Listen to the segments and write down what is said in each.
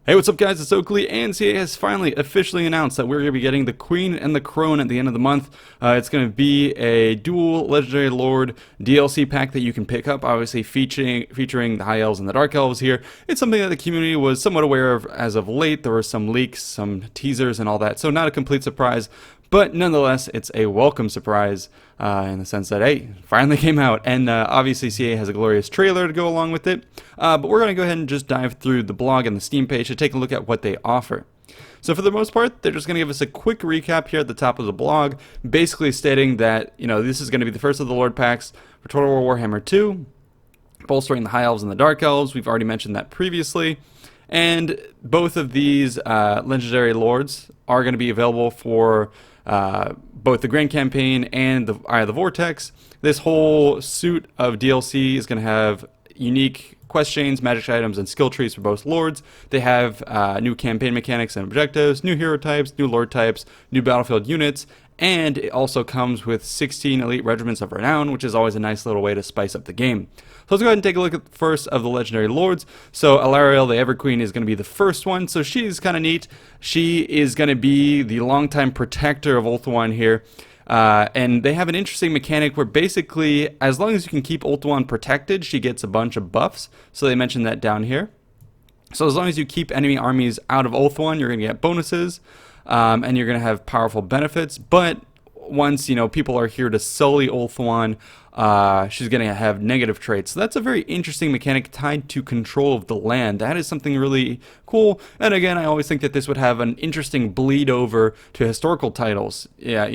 Hey, what's up guys, it's Oakley, and CA has finally officially announced that we're going to be getting the Queen and the Crone at the end of the month. It's going to be a dual Legendary Lord DLC pack that you can pick up, obviously featuring the High Elves and the Dark Elves here. It's something that the community was somewhat aware of as of late. There were some leaks, some teasers and all that, so not a complete surprise. But nonetheless, it's a welcome surprise in the sense that, hey, finally came out. And obviously CA has a glorious trailer to go along with it. But we're going to go ahead and just dive through the blog and the Steam page to take a look at what they offer. So for the most part, they're just going to give us a quick recap here at the top of the blog, basically stating that, this is going to be the first of the Lord packs for Total War Warhammer 2, bolstering the High Elves and the Dark Elves. We've already mentioned that previously. And both of these legendary lords are going to be available for both the Grand Campaign and the Eye of the Vortex. This whole suit of DLC is going to have unique quest chains, magic items, and skill trees for both lords. They have new campaign mechanics and objectives, new hero types, new lord types, new battlefield units, and it also comes with 16 elite regiments of renown, which is always a nice little way to spice up the game. So let's go ahead and take a look at the first of the legendary lords. So Alarielle, the Ever Queen, is going to be the first one. So she's kind of neat. She is going to be the longtime protector of Ulthuan here. And they have an interesting mechanic where basically, as long as you can keep Ulthuan protected, she gets a bunch of buffs. So they mentioned that down here. So as long as you keep enemy armies out of Ulthuan, you're going to get bonuses. And you're going to have powerful benefits. But once, people are here to sully Ulthuan, she's going to have negative traits. So that's a very interesting mechanic tied to control of the land. That is something really cool. And again, I always think that this would have an interesting bleed over to historical titles. Yeah,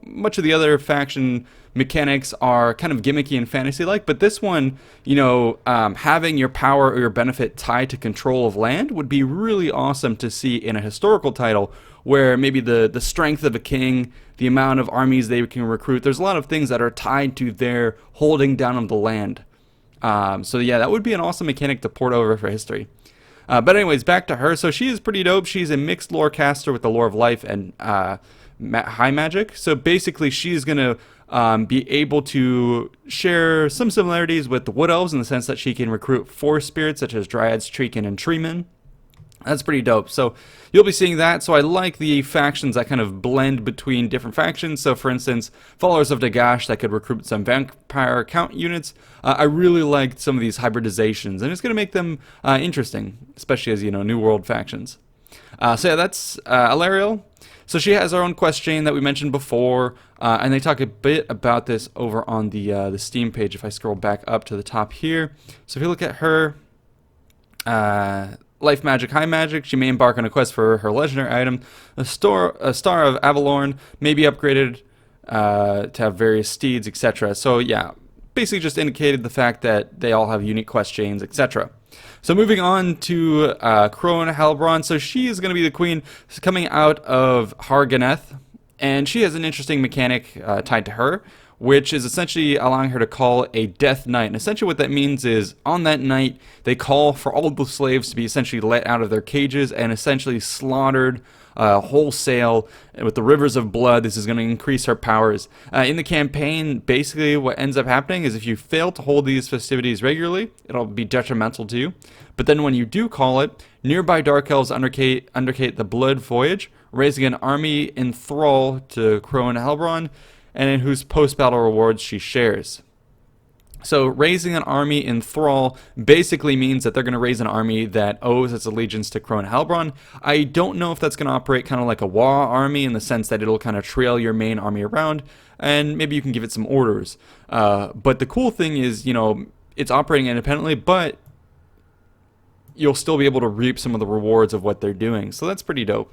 much of the other faction mechanics are kind of gimmicky and fantasy-like, but this one, having your power or your benefit tied to control of land would be really awesome to see in a historical title where maybe the strength of a king, the amount of armies they can recruit, there's a lot of things that are tied to their holding down of the land. So yeah, that would be an awesome mechanic to port over for history. But anyways, back to her. So she is pretty dope. She's a mixed lore caster with the lore of life and high magic. So basically she's going to be able to share some similarities with the Wood Elves in the sense that she can recruit forest spirits such as Dryads, Treekin, and Treemen. That's pretty dope. So you'll be seeing that. So I like the factions that kind of blend between different factions. So for instance, Followers of Nagash that could recruit some vampire count units. I really liked some of these hybridizations, and it's going to make them interesting, especially as, New World factions. So yeah, that's Alarielle. So she has her own quest chain that we mentioned before, and they talk a bit about this over on the Steam page if I scroll back up to the top here. So if you look at her, Life Magic, High Magic, she may embark on a quest for her legendary item. A Star of Avalorn may be upgraded to have various steeds, etc. So yeah, basically just indicated the fact that they all have unique quest chains, etc. So moving on to Crone Halbron. So she is going to be the queen coming out of Harganeth, and she has an interesting mechanic tied to her, which is essentially allowing her to call a death night. And essentially what that means is on that night, they call for all the slaves to be essentially let out of their cages and essentially slaughtered wholesale with the rivers of blood. This is going to increase her powers. In the campaign, basically what ends up happening is if you fail to hold these festivities regularly, it'll be detrimental to you. But then when you do call it, nearby Dark Elves undertake the Blood Voyage, raising an army in thrall to Crone Halbron, and in whose post-battle rewards she shares. So raising an army in thrall basically means that they're going to raise an army that owes its allegiance to Crone Halbron. I don't know if that's going to operate kind of like a WoW army in the sense that it'll kind of trail your main army around, and maybe you can give it some orders. But the cool thing is, it's operating independently, but you'll still be able to reap some of the rewards of what they're doing. So that's pretty dope.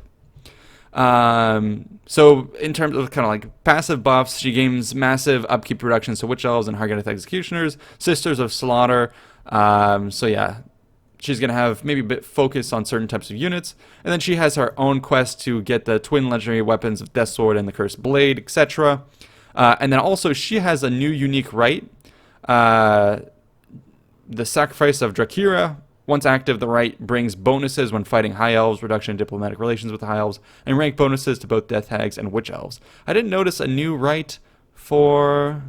So in terms of kind of like passive buffs, she gains massive upkeep reductions to Witch Elves and Harganeth Executioners, Sisters of Slaughter. So yeah, she's going to have maybe a bit focus on certain types of units. And then she has her own quest to get the twin legendary weapons of Death Sword and the Cursed Blade, etc. And then also she has a new unique right, the Sacrifice of Drakira. Once active, the right brings bonuses when fighting High Elves, reduction in diplomatic relations with the High Elves, and rank bonuses to both Death Hags and Witch Elves. I didn't notice a new right for...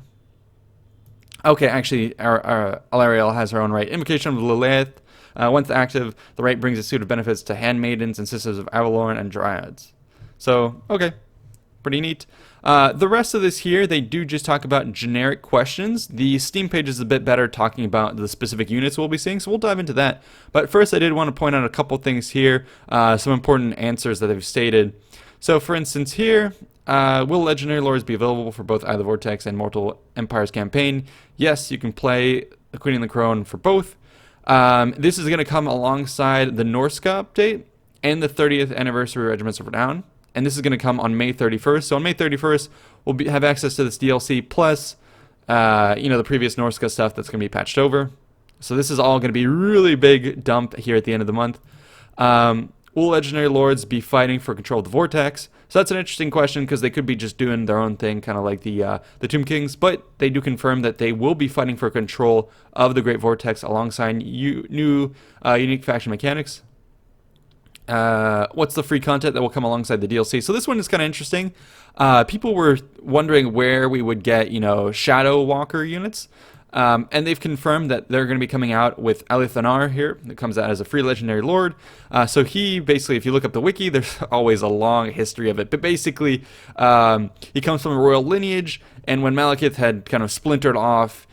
Okay, actually, Alarielle has her own right. Invocation of Lilith, Once active, the right brings a suite of benefits to handmaidens and sisters of Avalorn and dryads. So, okay. Pretty neat. The rest of this here, they do just talk about generic questions. The Steam page is a bit better talking about the specific units we'll be seeing, so we'll dive into that. But first, I did want to point out a couple things here, some important answers that they've stated. So, for instance, here, will Legendary Lords be available for both either Vortex and Mortal Empires campaign? Yes, you can play the Queen and the Crone for both. This is going to come alongside the Norsca update and the 30th anniversary Regiments of Renown. And this is going to come on May 31st. So on May 31st, we'll have access to this DLC plus, the previous Norsca stuff that's going to be patched over. So this is all going to be really big dump here at the end of the month. Will Legendary Lords be fighting for control of the Vortex? So that's an interesting question because they could be just doing their own thing, kind of like the Tomb Kings. But they do confirm that they will be fighting for control of the Great Vortex alongside new unique faction mechanics. What's the free content that will come alongside the DLC? So this one is kind of interesting. People were wondering where we would get, Shadow Walker units. And they've confirmed that they're going to be coming out with Alithanar here. It comes out as a free legendary lord. So he basically, if you look up the wiki, there's always a long history of it. But basically, he comes from a royal lineage. And when Malekith had kind of splintered off,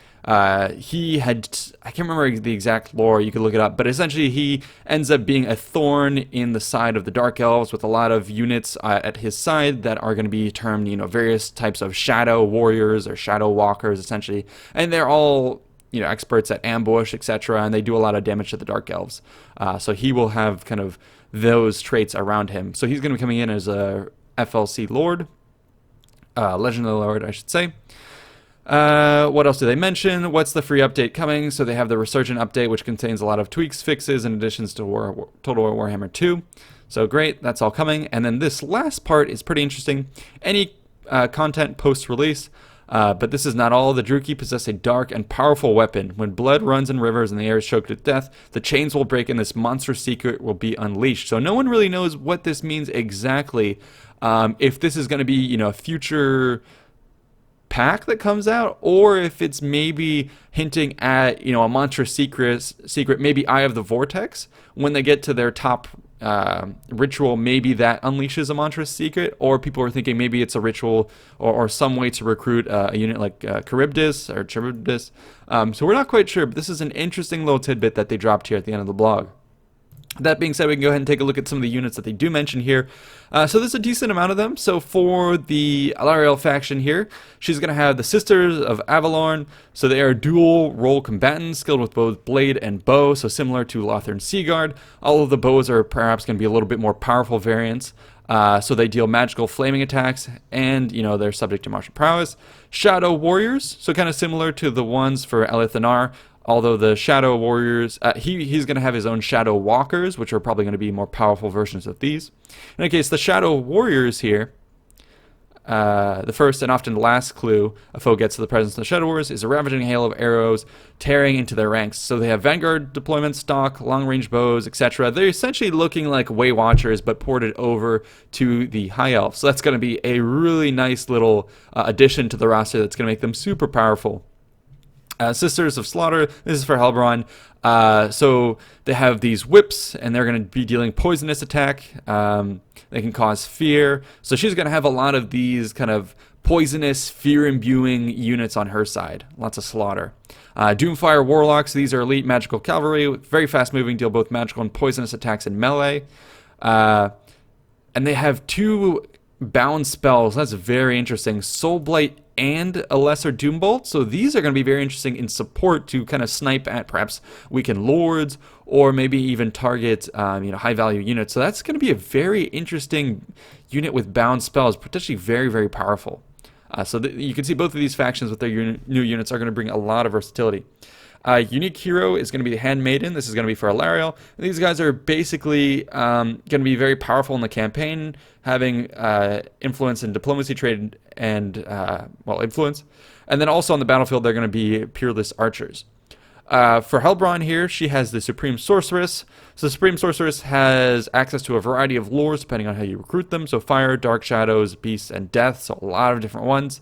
he had, I can't remember the exact lore, you could look it up, but essentially he ends up being a thorn in the side of the Dark Elves with a lot of units at his side that are going to be termed, various types of shadow warriors or shadow walkers, essentially. And they're all, experts at ambush, etc., and they do a lot of damage to the Dark Elves. So he will have kind of those traits around him. So he's going to be coming in as a FLC Lord, Legendary Lord, I should say. What else do they mention? What's the free update coming? So they have the Resurgent update, which contains a lot of tweaks, fixes, and additions to Total War Warhammer 2. So great, that's all coming. And then this last part is pretty interesting. Any content post-release, but this is not all. The Druki possess a dark and powerful weapon. When blood runs in rivers and the air is choked with death, the chains will break and this monstrous secret will be unleashed. So no one really knows what this means exactly. If this is going to be, a future pack that comes out, or if it's maybe hinting at a monstrous secret, maybe Eye of the Vortex. When they get to their top ritual, maybe that unleashes a monstrous secret, or people are thinking maybe it's a ritual or some way to recruit a unit like Charybdis or Charybdis. So we're not quite sure, but this is an interesting little tidbit that they dropped here at the end of the blog. That being said, we can go ahead and take a look at some of the units that they do mention here. So there's a decent amount of them. So for the Alarielle faction here, she's going to have the Sisters of Avalorn. So they are dual role combatants, skilled with both blade and bow, so similar to Lothern Seaguard. All of the bows are perhaps going to be a little bit more powerful variants. So they deal magical flaming attacks, and they're subject to martial prowess. Shadow Warriors, so kind of similar to the ones for Alithanar. Although the Shadow Warriors, he's going to have his own Shadow Walkers, which are probably going to be more powerful versions of these. In any case, the Shadow Warriors here, the first and often last clue a foe gets to the presence of the Shadow Warriors is a ravaging hail of arrows tearing into their ranks. So they have Vanguard deployment, stock, long-range bows, etc. They're essentially looking like Way Watchers, but ported over to the High Elf. So that's going to be a really nice little addition to the roster that's going to make them super powerful. Sisters of Slaughter, this is for Helbron. So they have these whips, and they're going to be dealing poisonous attack. They can cause fear. So she's going to have a lot of these kind of poisonous, fear-imbuing units on her side. Lots of slaughter. Doomfire Warlocks, these are elite magical cavalry, very fast-moving, deal both magical and poisonous attacks in melee. And they have 2 bound spells. That's very interesting. Soulblight and a Lesser Doombolt. So these are going to be very interesting in support to kind of snipe at perhaps weakened lords, or maybe even target high value units. So that's going to be a very interesting unit with bound spells, potentially very, very powerful. So you can see both of these factions with their new units are going to bring a lot of versatility. Unique hero is going to be the Handmaiden. This is going to be for Alarielle. These guys are basically going to be very powerful in the campaign, having influence in diplomacy, trade, and, influence. And then also on the battlefield, they're going to be peerless archers. For Helbron here, she has the Supreme Sorceress. So the Supreme Sorceress has access to a variety of lores depending on how you recruit them. So fire, dark shadows, beasts, and death. So a lot of different ones.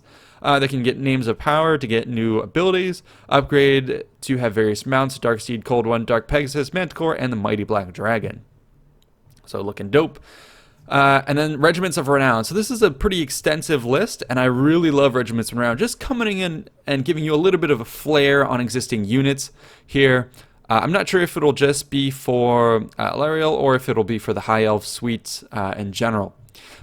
They can get names of power to get new abilities, upgrade to have various mounts, Darksteed, Cold One, Dark Pegasus, Manticore, and the Mighty Black Dragon. So looking dope. And then Regiments of Renown. So this is a pretty extensive list, and I really love Regiments of Renown. Just coming in and giving you a little bit of a flair on existing units here. I'm not sure if it'll just be for Lariel or if it'll be for the High Elf suites in general.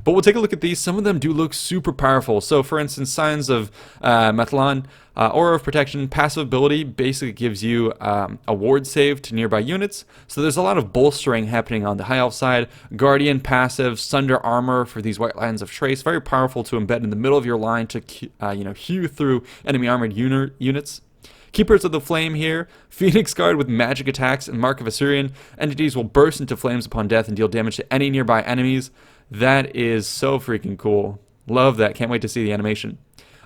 But we'll take a look at these. Some of them do look super powerful. So for instance, Signs of Methlon, Aura of Protection, passive ability basically gives you a ward save to nearby units. So there's a lot of bolstering happening on the High Elf side. Guardian passive, Sunder Armor for these White Lines of Trace. Very powerful to embed in the middle of your line to hew through enemy armored units. Keepers of the Flame here, Phoenix Guard with magic attacks and Mark of Assyrian. Entities will burst into flames upon death and deal damage to any nearby enemies. That is so freaking cool. Love that. Can't wait to see the animation.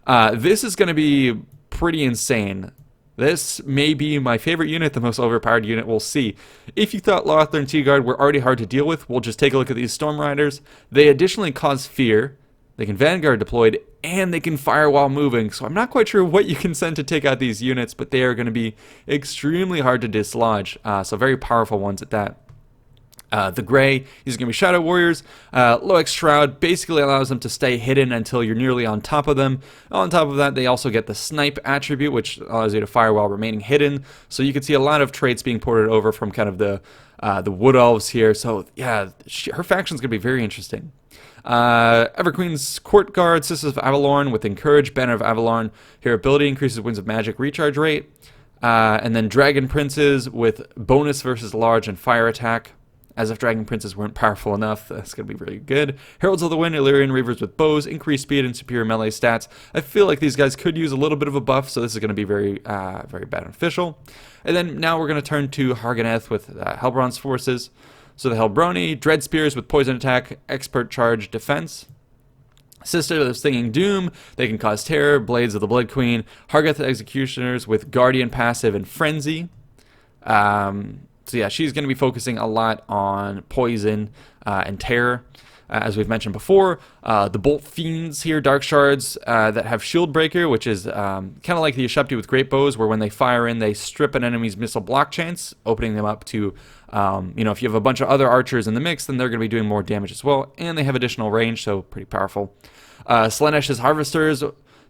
This is going to be pretty insane. This may be my favorite unit, the most overpowered unit. We'll see. If you thought Lothar and T-Guard were already hard to deal with, we'll just take a look at these Storm Riders. They additionally cause fear. They can Vanguard deployed, and they can fire while moving. So I'm not quite sure what you can send to take out these units, but they are going to be extremely hard to dislodge. So very powerful ones at that. The Gray, these are going to be Shadow Warriors. Loex Shroud basically allows them to stay hidden until you're nearly on top of them. On top of that, they also get the Snipe attribute, which allows you to fire while remaining hidden. So you can see a lot of traits being ported over from kind of the Wood Elves here. So yeah, her faction's going to be very interesting. Everqueen's Court Guard, Sisters of Avalorn with Encourage, Banner of Avalorn. Her ability increases Winds of Magic recharge rate. And then Dragon Princes with bonus versus large and fire attack. As if Dragon Princes weren't powerful enough, that's going to be really good. Heralds of the Wind, Illyrian Reavers with bows, increased speed and superior melee stats. I feel like these guys could use a little bit of a buff, so this is going to be very beneficial. And then now we're going to turn to Harganeth with Helbron's forces. So the Helbroni, Dread Spears with poison attack, expert charge defense. Sister of the Stinging Doom, they can cause terror. Blades of the Blood Queen, Hargath Executioners with Guardian passive and Frenzy. So yeah, she's going to be focusing a lot on poison and terror, as we've mentioned before. The Bolt Fiends here, Dark Shards that have Shield Breaker, which is kind of like the Ashepti with Great Bows, where when they fire in, they strip an enemy's missile block chance, opening them up to, if you have a bunch of other archers in the mix, then they're going to be doing more damage as well. And they have additional range, so pretty powerful. Slaanesh's Harvesters,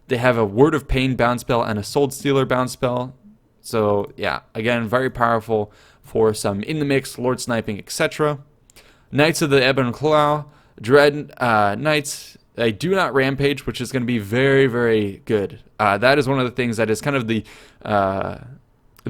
they have a Word of Pain bound spell and a Soul Stealer bound spell. So yeah, again, very powerful for some in the mix, Lord Sniping, etc. Knights of the Ebon Claw, Dread Knights, they do not rampage, which is going to be very, very good. That is one of the things that is kind of the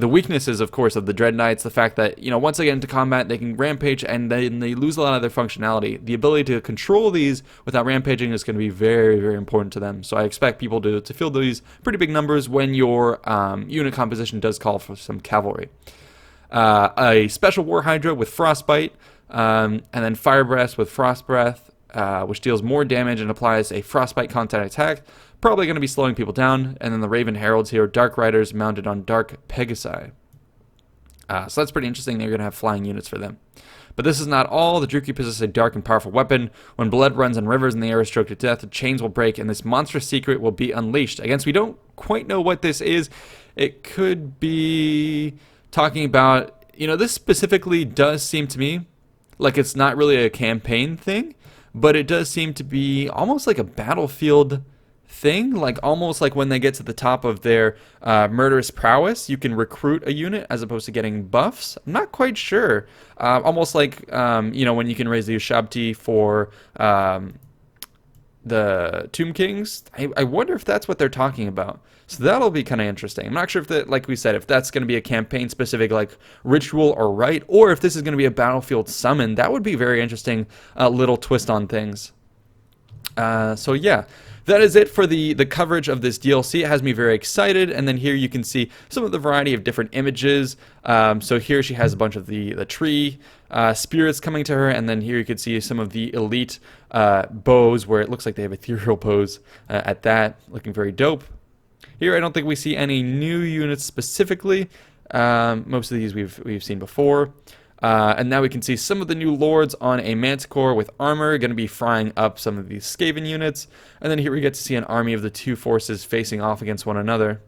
weaknesses, of course, of the Dread Knights. The fact that, once they get into combat, they can rampage and then they lose a lot of their functionality. The ability to control these without rampaging is going to be very, very important to them. So I expect people to fill these pretty big numbers when your unit composition does call for some cavalry. A special War Hydra with Frostbite, and then Fire Breath with Frost Breath, which deals more damage and applies a Frostbite contact attack. Probably going to be slowing people down. And then the Raven Heralds here, Dark Riders mounted on Dark Pegasi. So that's pretty interesting. They're going to have flying units for them. But this is not all. The Druki possesses a dark and powerful weapon. When blood runs and rivers in the air is stroked to death, the chains will break and this monstrous secret will be unleashed. Again, we don't quite know what this is. It could be talking about, this specifically does seem to me like it's not really a campaign thing, but it does seem to be almost like a battlefield thing, like almost like when they get to the top of their murderous prowess, you can recruit a unit as opposed to getting buffs. I'm not quite sure. Almost like, when you can raise the Ushabti for the Tomb Kings. I wonder if that's what they're talking about. So that'll be kind of interesting. I'm not sure if that, like we said, if that's going to be a campaign specific like ritual or rite, or if this is going to be a battlefield summon. That would be very interesting, little twist on things. So yeah, that is it for the coverage of this DLC. It has me very excited. And then here you can see some of the variety of different images. So here she has a bunch of the tree spirits coming to her, and then here you can see some of the elite bows where it looks like they have ethereal bows at that, looking very dope. Here I don't think we see any new units specifically. Most of these we've seen before. And now we can see some of the new lords on a Manticore with armor, going to be frying up some of these Skaven units. And then here we get to see an army of the two forces facing off against one another.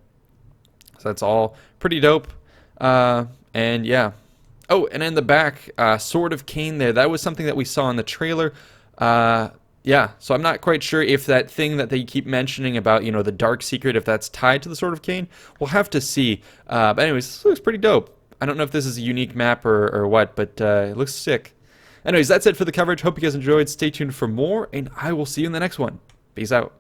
So that's all pretty dope. And yeah. Oh, and in the back, Sword of Cain there. That was something that we saw in the trailer. Yeah, so I'm not quite sure if that thing that they keep mentioning about, you know, the Dark Secret, if that's tied to the Sword of Cain. We'll have to see. But anyways, this looks pretty dope. I don't know if this is a unique map or what, but it looks sick. Anyways, that's it for the coverage. Hope you guys enjoyed. Stay tuned for more, and I will see you in the next one. Peace out.